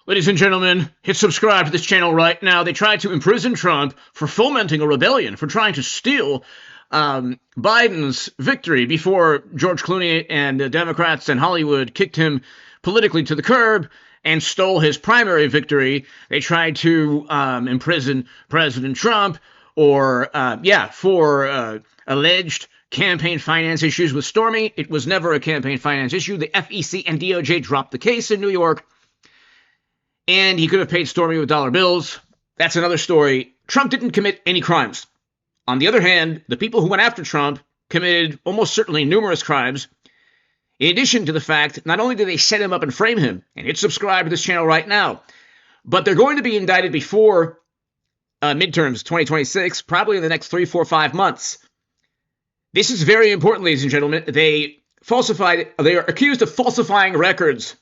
Ladies and gentlemen, hit subscribe to this channel right now. They tried to imprison Trump for fomenting a rebellion, for trying to steal Biden's victory before George Clooney and the Democrats and Hollywood kicked him politically to the curb and stole his primary victory. They tried to imprison President Trump for alleged campaign finance issues with Stormy. It was never a campaign finance issue. The FEC and DOJ dropped the case in New York, and he could have paid Stormy with dollar bills. That's another story. Trump didn't commit any crimes. On the other hand, the people who went after Trump committed almost certainly numerous crimes. In addition to the fact, not only did they set him up and frame him, and hit subscribe to this channel right now, but they're going to be indicted before midterms 2026, probably in the next 3, 4, 5 months. This is very important, ladies and gentlemen. They are accused of falsifying records,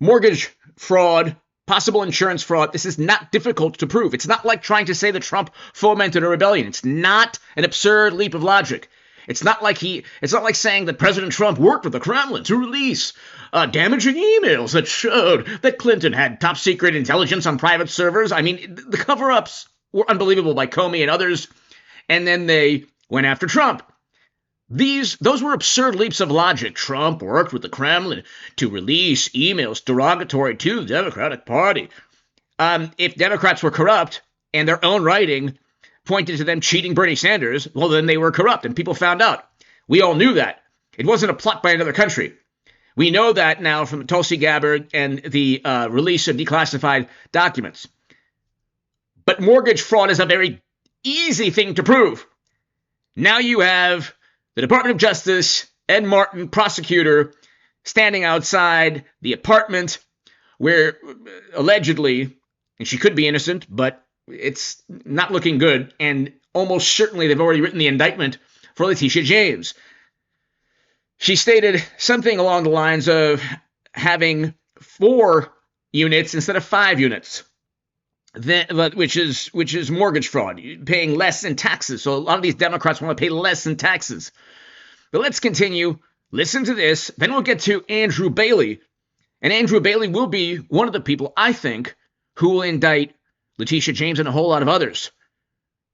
mortgage fraud, possible insurance fraud. This is not difficult to prove. It's not like trying to say that Trump fomented a rebellion. It's not an absurd leap of logic. It's not like saying that President Trump worked with the Kremlin to release damaging emails that showed that Clinton had top secret intelligence on private servers. I mean, the cover-ups were unbelievable by Comey and others, and then they went after Trump. Those were absurd leaps of logic. Trump worked with the Kremlin to release emails derogatory to the Democratic Party. If Democrats were corrupt and their own writing pointed to them cheating Bernie Sanders, well, then they were corrupt, and people found out. We all knew that. It wasn't a plot by another country. We know that now from Tulsi Gabbard and the release of declassified documents. But mortgage fraud is a very easy thing to prove. Now you have the Department of Justice, Ed Martin, prosecutor, standing outside the apartment where allegedly, and she could be innocent, but it's not looking good, and almost certainly they've already written the indictment for Letitia James. She stated something along the lines of having 4 units instead of 5 units, which is mortgage fraud, paying less in taxes. So a lot of these Democrats want to pay less in taxes. But let's continue. Listen to this. Then we'll get to Andrew Bailey. And Andrew Bailey will be one of the people, I think, who will indict Letitia James and a whole lot of others.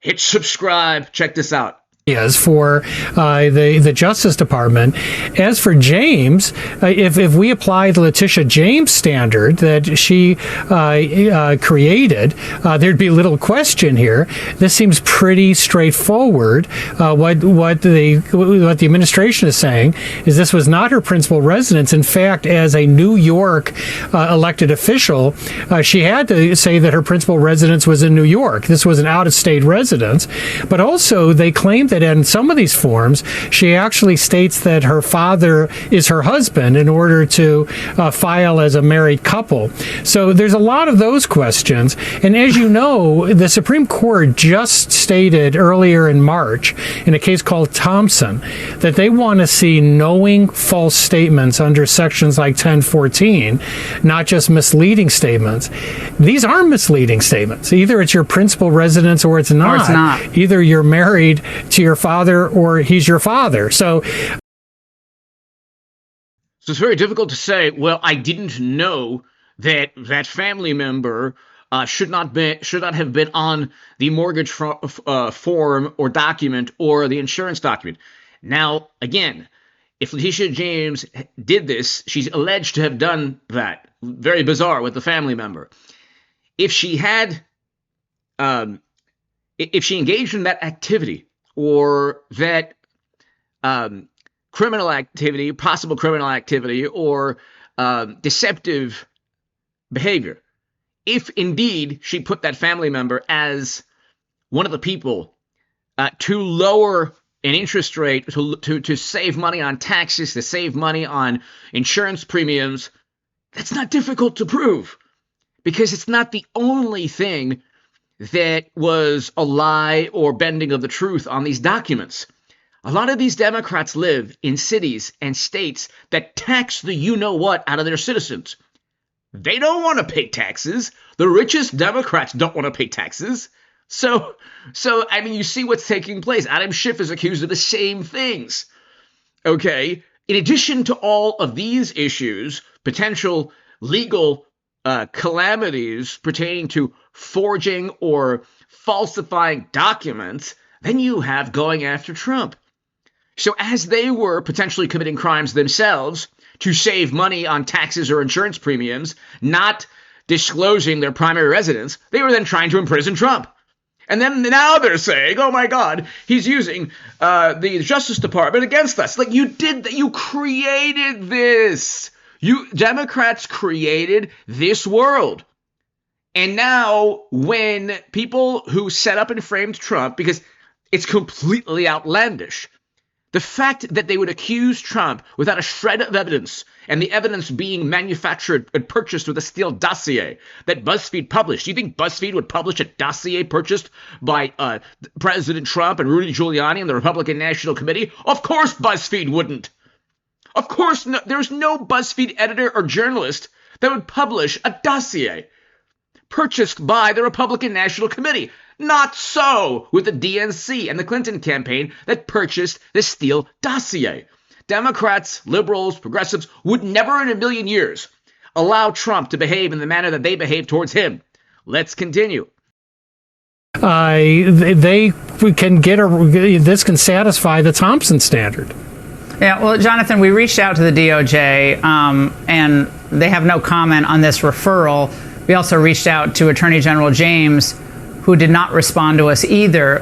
Hit subscribe. Check this out. Is for the Justice Department. As for James, if we apply the Letitia James standard that she created, there'd be little question here. This seems pretty straightforward. What the administration is saying is this was not her principal residence. In fact, as a New York elected official, she had to say that her principal residence was in New York. This was an out-of-state residence. But also, they claimed that in some of these forms, she actually states that her father is her husband in order to file as a married couple. So there's a lot of those questions. And as you know, the Supreme Court just stated earlier in March in a case called Thompson that they want to see knowing false statements under sections like 1014, not just misleading statements. These are misleading statements. Either it's your principal residence or it's not. Or it's not. Either you're married to your father or he's your father. So it's very difficult to say, well, I didn't know that that family member should not have been on the mortgage form or document or the insurance document. Now, again, if Letitia James did this, she's alleged to have done that. Very bizarre with the family member. If she had, if she engaged in that activity or that criminal activity, possible criminal activity, or deceptive behavior, if indeed she put that family member as one of the people to lower an interest rate, to save money on taxes, to save money on insurance premiums, that's not difficult to prove, because it's not the only thing that was a lie or bending of the truth on these documents. A lot of these Democrats live in cities and states that tax the you-know-what out of their citizens. They don't want to pay taxes. The richest Democrats don't want to pay taxes. So I mean, you see what's taking place. Adam Schiff is accused of the same things. Okay? In addition to all of these issues, potential legal calamities pertaining to forging or falsifying documents than you have going after Trump. So as they were potentially committing crimes themselves to save money on taxes or insurance premiums, not disclosing their primary residence, they were then trying to imprison Trump. And then now they're saying, oh my God, he's using the Justice Department against us. Like, you did that. You created this. You Democrats created this world. And now when people who set up and framed Trump, because it's completely outlandish, the fact that they would accuse Trump without a shred of evidence, and the evidence being manufactured and purchased with a Steele dossier that BuzzFeed published. Do you think BuzzFeed would publish a dossier purchased by President Trump and Rudy Giuliani and the Republican National Committee? Of course BuzzFeed wouldn't. Of course, there's no BuzzFeed editor or journalist that would publish a dossier purchased by the Republican National Committee. Not so with the DNC and the Clinton campaign that purchased the Steele dossier. Democrats, liberals, progressives would never in a million years allow Trump to behave in the manner that they behave towards him. Let's continue. They can this can satisfy the Thompson standard. Yeah, well, Jonathan, we reached out to the DOJ, and they have no comment on this referral. We also reached out to Attorney General James, who did not respond to us either.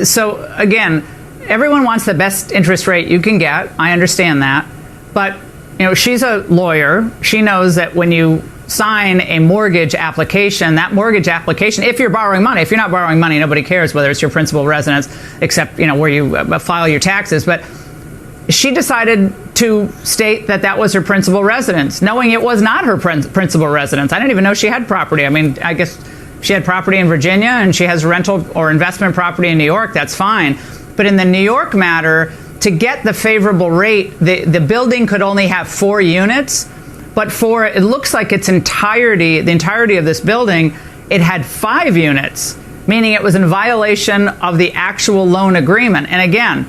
So, again, everyone wants the best interest rate you can get. I understand that. But, you know, she's a lawyer. She knows that when you sign a mortgage application, that mortgage application, if you're borrowing money, if you're not borrowing money, nobody cares whether it's your principal residence, except, you know, where you file your taxes. But she decided to state that that was her principal residence, knowing it was not her principal residence. I didn't even know she had property. I mean, I guess she had property in Virginia and she has rental or investment property in New York. That's fine. But in the New York matter, to get the favorable rate, the building could only have 4 units. But for, it looks like the entirety of this building, it had 5 units, meaning it was in violation of the actual loan agreement. And again,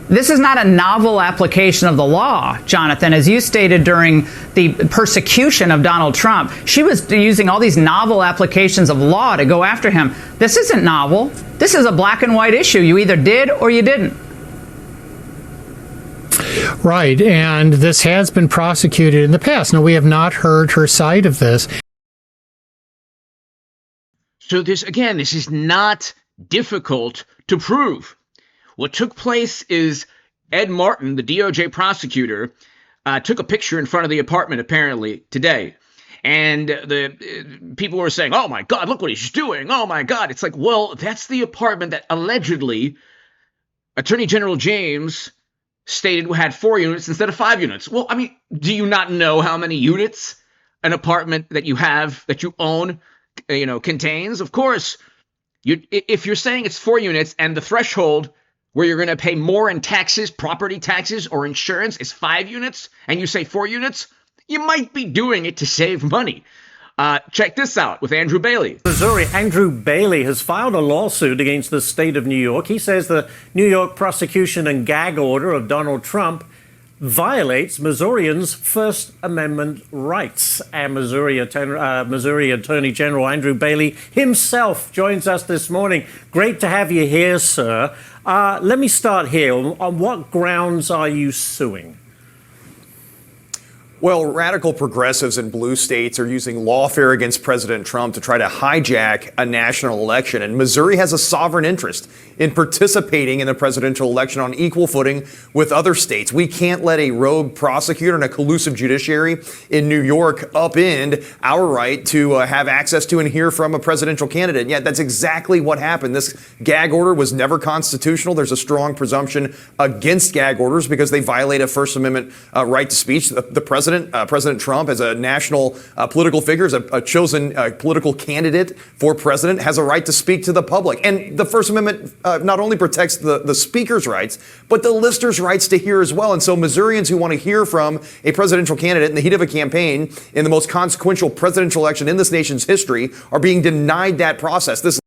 this is not a novel application of the law, Jonathan. As you stated during the persecution of Donald Trump, she was using all these novel applications of law to go after him. This isn't novel. This is a black and white issue. You either did or you didn't. Right, and this has been prosecuted in the past. Now, we have not heard her side of this. So this is not difficult to prove. What took place is Ed Martin, the DOJ prosecutor, took a picture in front of the apartment apparently today. And the people were saying, oh my God, look what he's doing. Oh my God. It's like, well, that's the apartment that allegedly Attorney General James stated had 4 units instead of 5 units. Well, I mean, do you not know how many units an apartment that you have, that you own, contains? Of course, if you're saying it's 4 units and the threshold where you're going to pay more in taxes, property taxes, or insurance is 5 units, and you say 4 units, you might be doing it to save money. Check this out with Andrew Bailey. Missouri, Andrew Bailey has filed a lawsuit against the state of New York. He says the New York prosecution and gag order of Donald Trump violates Missourians' First Amendment rights. And Missouri Attorney General Andrew Bailey himself joins us this morning. Great to have you here, sir. Let me start here. On what grounds are you suing? Well, radical progressives in blue states are using lawfare against President Trump to try to hijack a national election. And Missouri has a sovereign interest in participating in the presidential election on equal footing with other states. We can't let a rogue prosecutor and a collusive judiciary in New York upend our right to have access to and hear from a presidential candidate. And yet that's exactly what happened. This gag order was never constitutional. There's a strong presumption against gag orders because they violate a First Amendment right to speech. President Trump, as a national political figure, as a chosen political candidate for president, has a right to speak to the public. And the First Amendment not only protects the speaker's rights, but the listener's rights to hear as well. And so Missourians who want to hear from a presidential candidate in the heat of a campaign in the most consequential presidential election in this nation's history are being denied that process.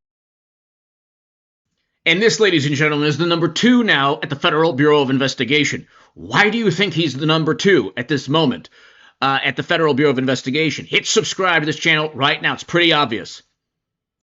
And this, ladies and gentlemen, is the number 2 now at the Federal Bureau of Investigation. Why do you think he's the number 2 at this moment? at the Federal Bureau of Investigation. Hit subscribe to this channel right now. It's pretty obvious.